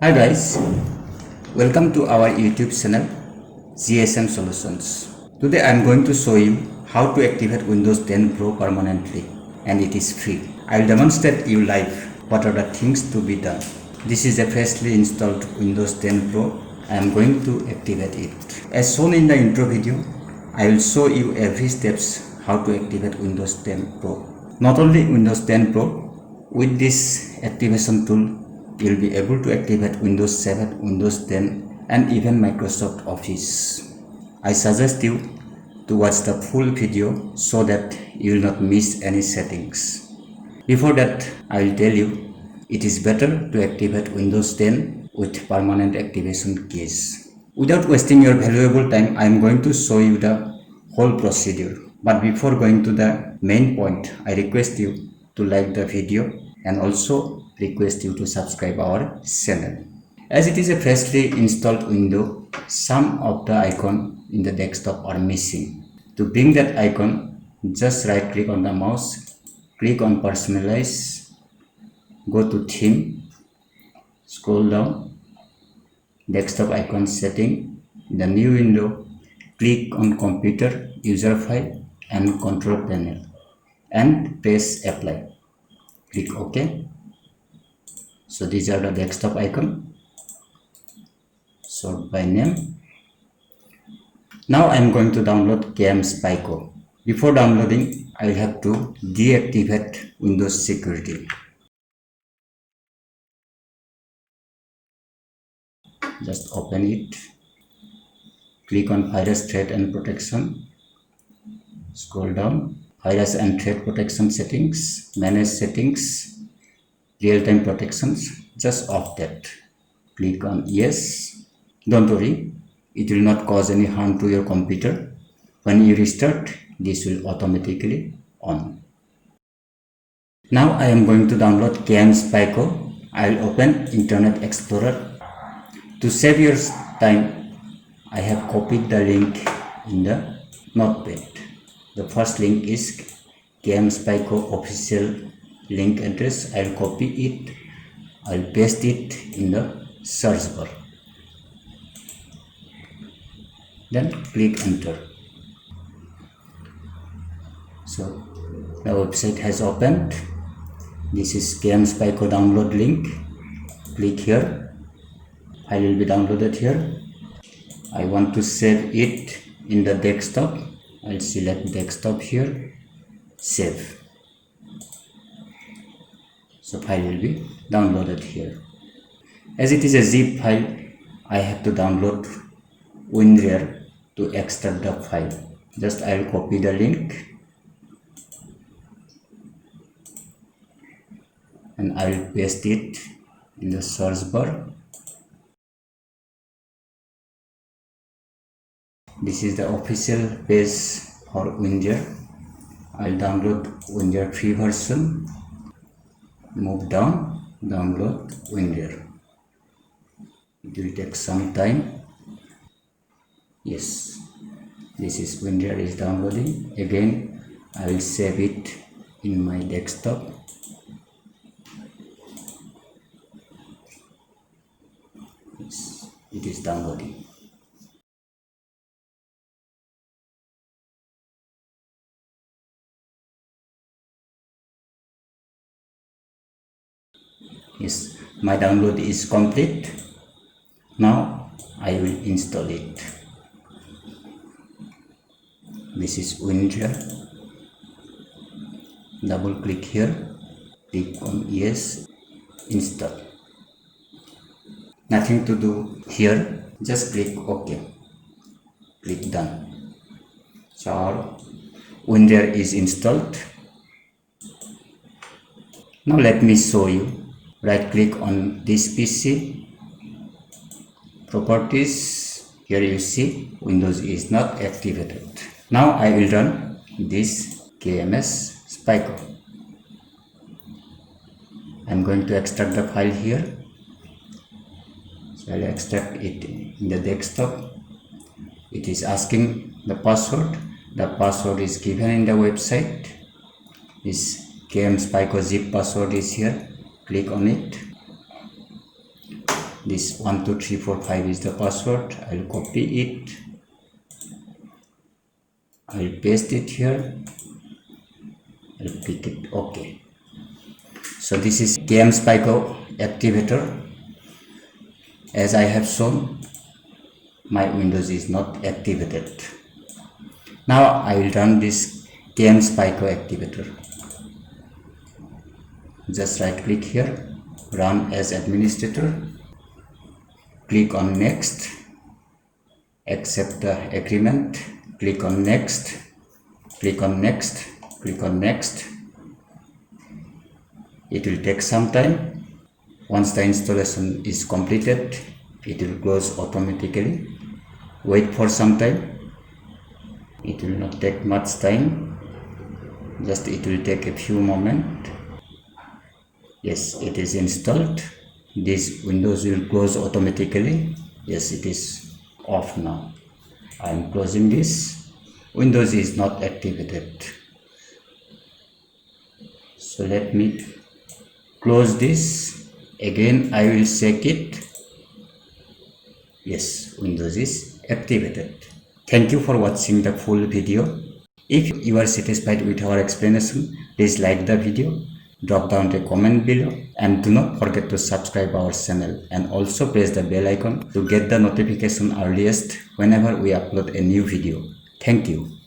Hi guys, welcome to our YouTube channel GSM Solutions. Today I am going to show you how to activate Windows 10 Pro permanently, and it is free. I will demonstrate you live what are the things to be done. This is a freshly installed Windows 10 Pro. I am going to activate it. As shown in the intro video, I will show you every steps how to activate Windows 10 Pro. Not only Windows 10 Pro, with this activation tool you will be able to activate Windows 7, Windows 10 and even Microsoft Office. I suggest you to watch the full video so that you will not miss any settings. Before that, I will tell you it is better to activate Windows 10 with permanent activation keys. Without wasting your valuable time, I am going to show you the whole procedure. But before going to the main point, I request you to like the video and also request you to subscribe our channel. As it is a freshly installed window, some of the icons in the desktop are missing. To bring that icon, just right click on the mouse, click on personalize, go to theme, scroll down, desktop icon setting, in the new window, click on computer, user file and control panel and press apply. Click OK. So these are the desktop icon, sort by name. Now I am going to download KMSpico. Before downloading, I will have to deactivate Windows security. Just open it. Click on virus threat and protection. Scroll down. Virus and threat protection settings, manage settings, real-time protections, just off that. Click on yes. Don't worry, it will not cause any harm to your computer. When you restart, this will automatically on. Now I am going to download KMSpico. I will open Internet Explorer. To save your time, I have copied the link in the notepad. The first link is KMSpico official link address. I will copy it. I will paste it in the search bar. Then click enter. So the website has opened. This is KMSpico download link. Click here. File will be downloaded here. I want to save it in the desktop. I'll select desktop here, save. So file will be downloaded here. As it is a zip file, I have to download Win-rar to extract the file. Just I'll copy the link and I'll paste it in the search bar. This is the official page for Win-rar. I'll download Win-rar free version. Move down, download Win-rar. It will take some time. Yes, this is Win-rar is downloading. Again, I will save it in my desktop. Yes, it is downloading. Yes, my download is complete. Now I will install it. This is Win-rar. Double click here. Click on yes. Install. Nothing to do here. Just click OK. Click done. So our Win-rar is installed. Now let me show you. Right click on this PC, properties. Here you see Windows is not activated. Now I will run this KMSpico. I am going to extract the file here. So I will extract it in the desktop. It is asking the password. The password is given in the website. This KMSpico zip password is here. Click on it. This 12345 is the password. I'll copy it. I'll paste it here. I'll pick it. Okay. So this is KMSpico activator. As I have shown, my Windows is not activated. Now I will run this KMSpico activator. Just right click here, run as administrator. Click on next, accept the agreement, click on next, click on next, click on next. It will take some time. Once the installation is completed, it will close automatically. Wait for some time. It will not take much time, just it will take a few moments. Yes, it is installed. This Windows will close automatically. Yes, it is off now. I am closing this. Windows is not activated. So let me close this. Again I will check it. Yes, Windows is activated. Thank you for watching the full video. If you are satisfied with our explanation, please like the video, drop down a comment below, and do not forget to subscribe our channel and also press the bell icon to get the notification earliest whenever we upload a new video. Thank you.